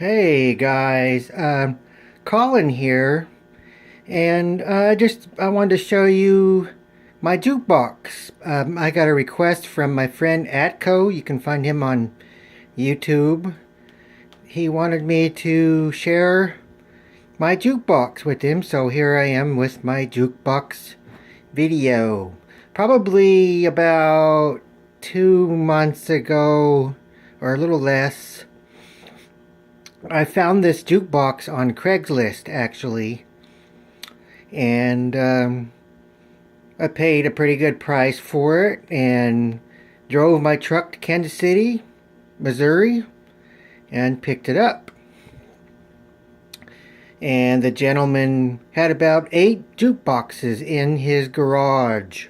Hey guys, Colin here, and I wanted to show you my jukebox. I got a request from my friend Atco. You can find him on YouTube. He wanted me to share my jukebox with him, so here I am with my jukebox video. Probably about 2 months ago, or a little less, I found this jukebox on Craigslist, actually, and I paid a pretty good price for it and drove my truck to Kansas City, Missouri, and picked it up. And the gentleman had about 8 jukeboxes in his garage,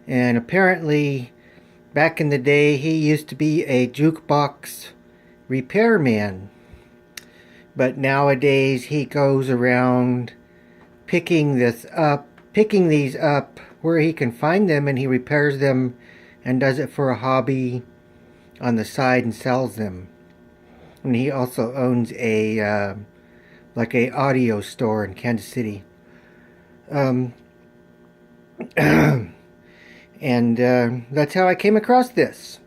and apparently back in the day he used to be a jukebox repairman. But nowadays he goes around picking these up where he can find them, and he repairs them and does it for a hobby on the side and sells them. And he also owns a like a audio store in Kansas City. And that's how I came across this.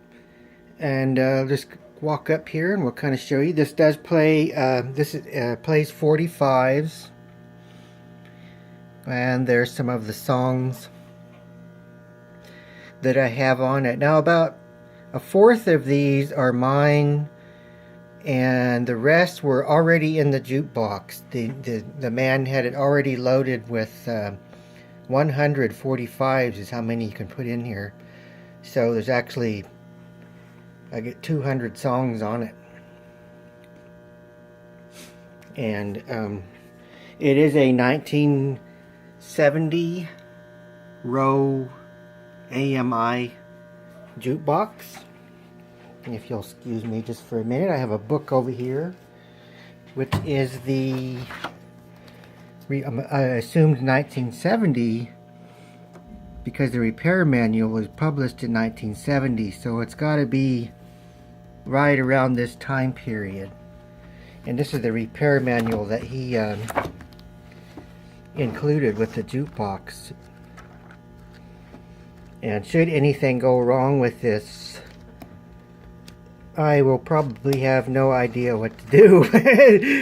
And just walk up here and we'll kind of show you. This does play, plays 45s, and there's some of the songs that I have on it. Now about a fourth of these are mine, and the rest were already in the jukebox. The man had it already loaded with 145s is how many you can put in here. So there's actually, I get 200 songs on it. And it is a 1970 ROWE AMI Jukebox. And if you'll excuse me just for a minute, I have a book over here, which is the, I assumed 1970, because the repair manual was published in 1970, so it's got to be right around this time period. And this is the repair manual that he included with the jukebox. And should anything go wrong with this, I will probably have no idea what to do,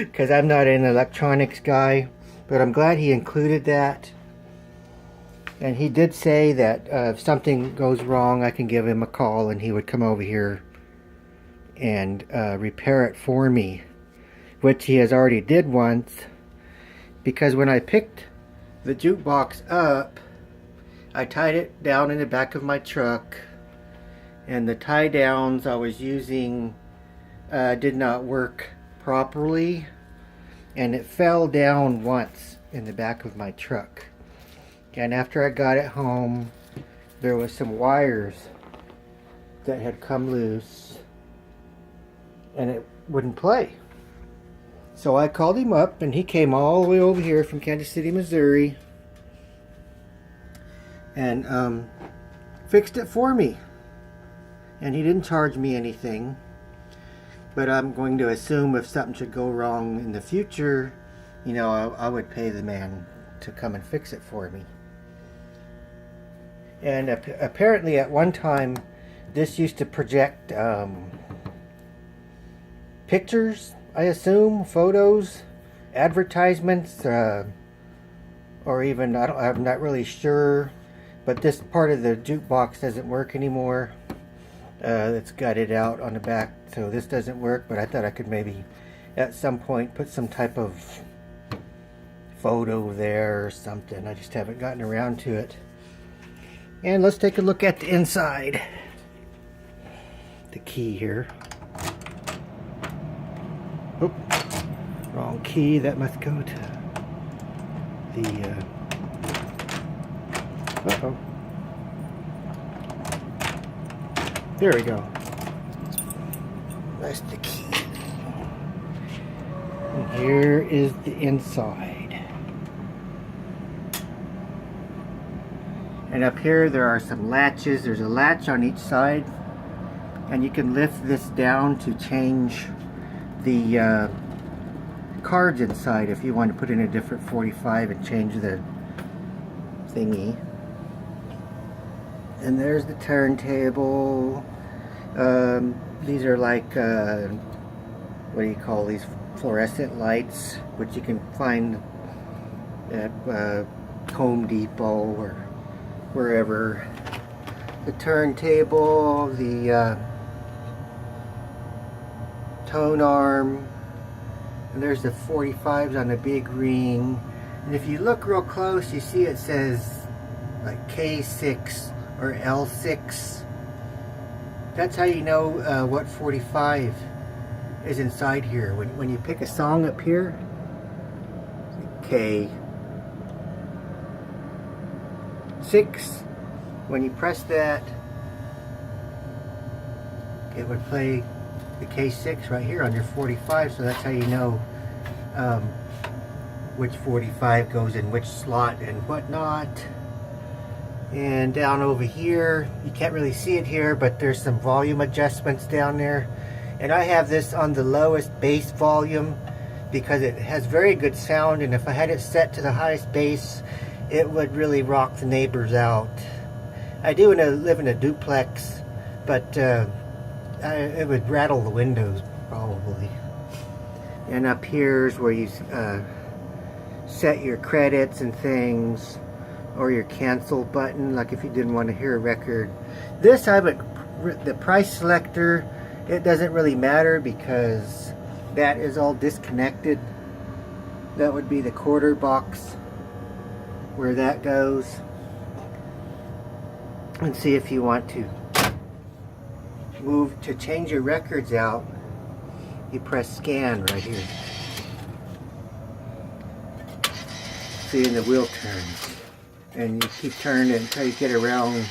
because I'm not an electronics guy. But I'm glad he included that. And he did say that if something goes wrong, I can give him a call and he would come over here and repair it for me, which he has already did once, because when I picked the jukebox up, I tied it down in the back of my truck, and the tie downs I was using did not work properly, and it fell down once in the back of my truck. And after I got it home, there was some wires that had come loose, and it wouldn't play. So I called him up, and he came all the way over here from Kansas City, Missouri, and fixed it for me. And he didn't charge me anything, but I'm going to assume if something should go wrong in the future, you know, I would pay the man to come and fix it for me. And apparently at one time this used to project pictures, I assume, photos, advertisements, or even, I'm not really sure, but this part of the jukebox doesn't work anymore. It's gutted out on the back, so this doesn't work, but I thought I could maybe at some point put some type of photo there or something. I just haven't gotten around to it. And let's take a look at the inside. The key here. Oh, wrong key. That must go to the uh-oh. There we go. That's the key. And here is the inside. And up here there are some latches. There's a latch on each side, and you can lift this down to change the cards inside if you want to put in a different 45 and change the thingy. And there's the turntable. These are like, what do you call these, fluorescent lights, which you can find at Home Depot or wherever. The turntable, the tone arm, and there's the 45s on the big ring. And if you look real close, you see it says like K6 or L6. That's how you know what 45 is inside here. When you pick a song up here, K6, when you press that, it would play the K6 right here on your 45, so that's how you know which 45 goes in which slot and whatnot. And down over here, you can't really see it here, but there's some volume adjustments down there. And I have this on the lowest bass volume because it has very good sound, and if I had it set to the highest bass, it would really rock the neighbors out. I do live in a duplex, but it would rattle the windows probably. And up here's where you set your credits and things, or your cancel button, like if you didn't want to hear a record. This I would, the price selector, it doesn't really matter because that is all disconnected. That would be the quarter box where that goes. And see, if you want to move to change your records out, you press scan right here. See, and the wheel turns. And you keep turning until you get around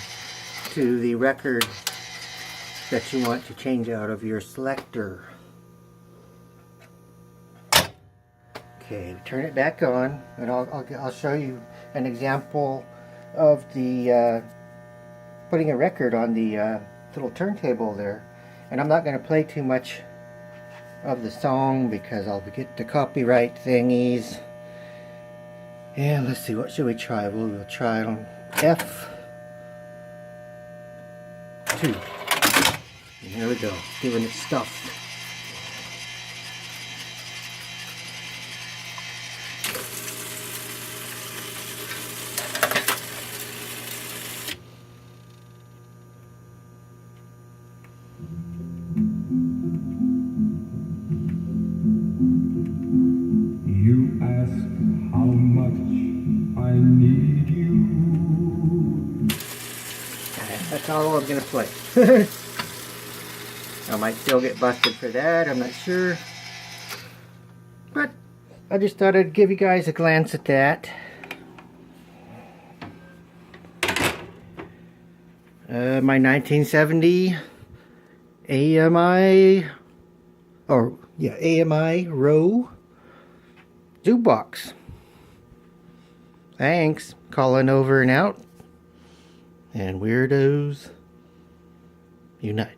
to the record that you want to change out of your selector. Okay, turn it back on, and I'll show you an example of the putting a record on the little turntable there. And I'm not going to play too much of the song because I'll get the copyright thingies. And let's see, what should we try? We'll try it on F2. And here we go, giving it stuff. You ask how much I need you. That's all I'm going to play. I might still get busted for that, I'm not sure. But I just thought I'd give you guys a glance at that. My 1970 AMI, AMI ROWE Jukebox. Thanks. Calling over and out. And weirdos unite.